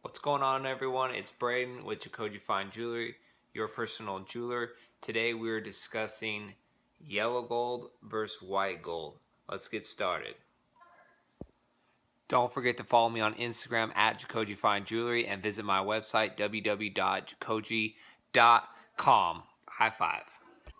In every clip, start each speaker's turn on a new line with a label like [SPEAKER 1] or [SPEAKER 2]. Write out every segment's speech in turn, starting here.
[SPEAKER 1] What's going on, everyone? It's Braden with JACOJE Fine Jewelry, your personal jeweler. Today we're discussing yellow gold versus white gold. Let's get started. Don't forget to follow me on Instagram at JACOJE Fine Jewelry and visit my website www.jacoje.com. High five.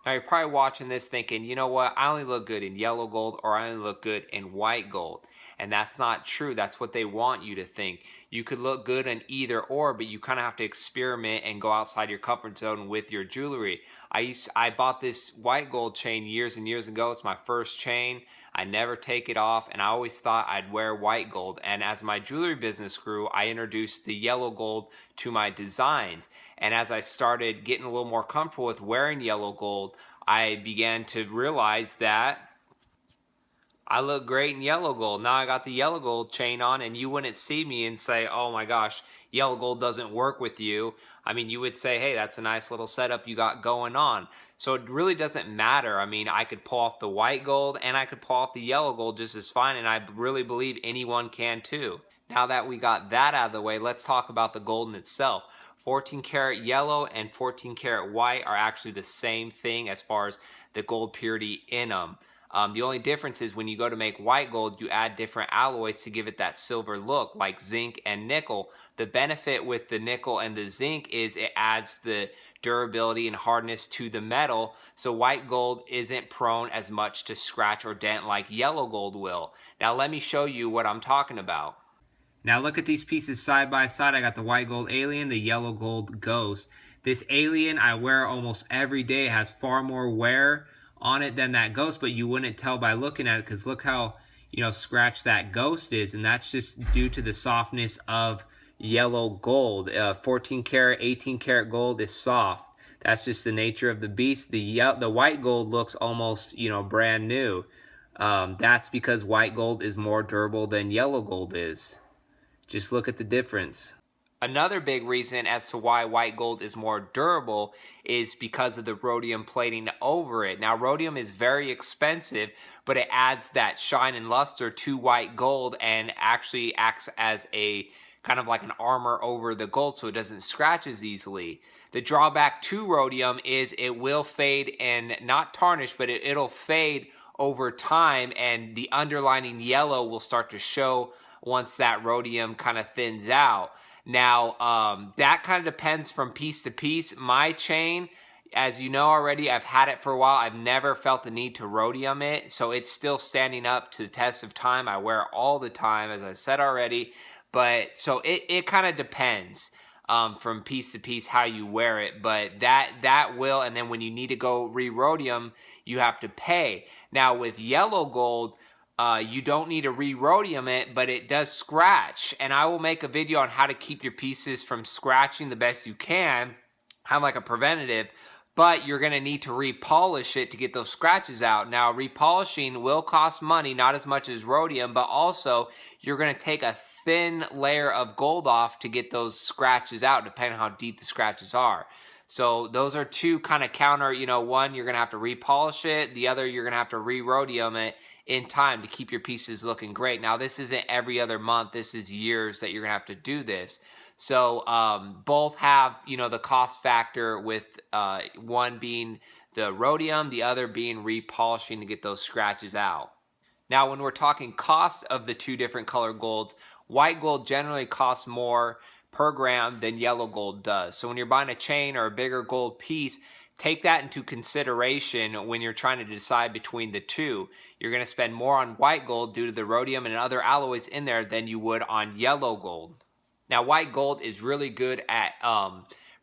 [SPEAKER 1] Now you're probably watching this thinking, you know what, I only look good in yellow gold or I only look good in white gold. And that's not true. That's what they want you to think. You could look good in either or, but you kind of have to experiment and go outside your comfort zone with your jewelry. I bought this white gold chain years and years ago. It's my first chain. I never take it off, and I always thought I'd wear white gold. And as my jewelry business grew, I introduced the yellow gold to my designs. And as I started getting a little more comfortable with wearing yellow gold, I began to realize that I look great in yellow gold. Now I got the yellow gold chain on, and you wouldn't see me and say, oh my gosh, yellow gold doesn't work with you. I mean, you would say, hey, that's a nice little setup you got going on. So it really doesn't matter. I mean, I could pull off the white gold and I could pull off the yellow gold just as fine, and I really believe anyone can too. Now that we got that out of the way, let's talk about the gold in itself. 14 karat yellow and 14 karat white are actually the same thing as far as the gold purity in them. The only difference is when you go to make white gold, you add different alloys to give it that silver look, like zinc and nickel. The benefit with the nickel and the zinc is it adds the durability and hardness to the metal, so white gold isn't prone as much to scratch or dent like yellow gold will. Now let me show you what I'm talking about. Now look at these pieces side by side. I got the white gold alien, the yellow gold ghost. This alien I wear almost every day. It has far more wear on it than that ghost, but you wouldn't tell by looking at it because look how, scratched that ghost is, and that's just due to the softness of yellow gold. 14 karat, 18 karat gold is soft. That's just the nature of the beast. The white gold looks almost, brand new. That's because white gold is more durable than yellow gold is. Just look at the difference. Another big reason as to why white gold is more durable is because of the rhodium plating over it. Now, rhodium is very expensive, but it adds that shine and luster to white gold and actually acts as a kind of like an armor over the gold so it doesn't scratch as easily. The drawback to rhodium is it will fade and not tarnish, but it'll fade over time, and the underlining yellow will start to show once that rhodium kind of thins out. Now, that kind of depends from piece to piece. My chain, as you know already, I've had it for a while. I've never felt the need to rhodium it, so it's still standing up to the test of time. I wear it all the time, as I said already. But so it kind of depends from piece to piece how you wear it. But that will, and then when you need to go re-rhodium, you have to pay. Now with yellow gold, you don't need to re-rhodium it, but it does scratch. And I will make a video on how to keep your pieces from scratching the best you can, kind of like a preventative. But you're going to need to repolish it to get those scratches out. Now, repolishing will cost money, not as much as rhodium, but also you're going to take a thin layer of gold off to get those scratches out, depending on how deep the scratches are. So those are two kind of counter, one, you're going to have to repolish it. The other, you're going to have to re-rhodium it in time to keep your pieces looking great. Now, this isn't every other month. This is years that you're going to have to do this. So both have, the cost factor with one being the rhodium, the other being repolishing to get those scratches out. Now, when we're talking cost of the two different color golds, white gold generally costs more per gram than yellow gold does. So when you're buying a chain or a bigger gold piece, take that into consideration when you're trying to decide between the two. You're going to spend more on white gold due to the rhodium and other alloys in there than you would on yellow gold. Now, white gold is really good at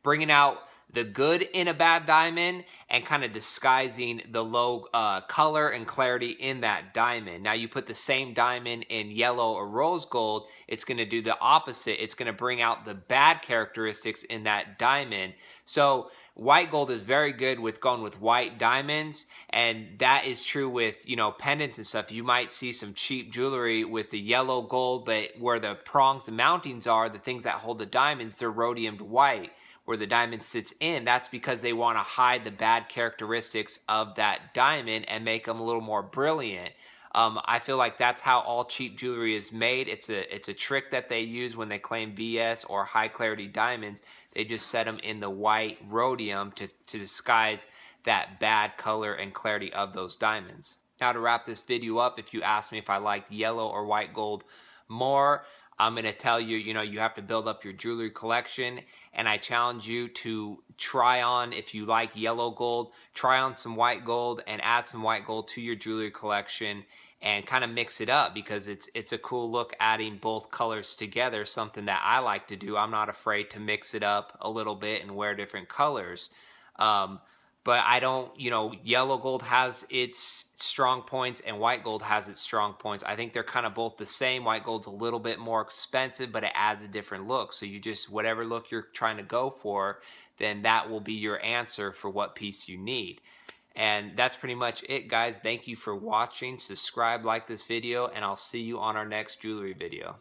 [SPEAKER 1] bringing out the good in a bad diamond and kind of disguising the low color and clarity in that diamond. Now, you put the same diamond in yellow or rose gold, it's going to do the opposite. It's going to bring out the bad characteristics in that diamond. So white gold is very good with going with white diamonds, and that is true with, pendants and stuff. You might see some cheap jewelry with the yellow gold, but where the prongs and mountings are, the things that hold the diamonds, they're rhodiumed white. Where the diamond sits in, that's because they want to hide the bad characteristics of that diamond and make them a little more brilliant. I feel like that's how all cheap jewelry is made. It's a trick that they use when they claim VS or high clarity diamonds. They just set them in the white rhodium to disguise that bad color and clarity of those diamonds. Now, to wrap this video up, if you ask me if I liked yellow or white gold more, I'm going to tell you, you have to build up your jewelry collection, and I challenge you to try on, if you like yellow gold, try on some white gold and add some white gold to your jewelry collection and kind of mix it up, because it's a cool look adding both colors together, something that I like to do. I'm not afraid to mix it up a little bit and wear different colors. But I don't, yellow gold has its strong points and white gold has its strong points. I think they're kind of both the same. White gold's a little bit more expensive, but it adds a different look. So you just, whatever look you're trying to go for, then that will be your answer for what piece you need. And that's pretty much it, guys. Thank you for watching. Subscribe, like this video, and I'll see you on our next jewelry video.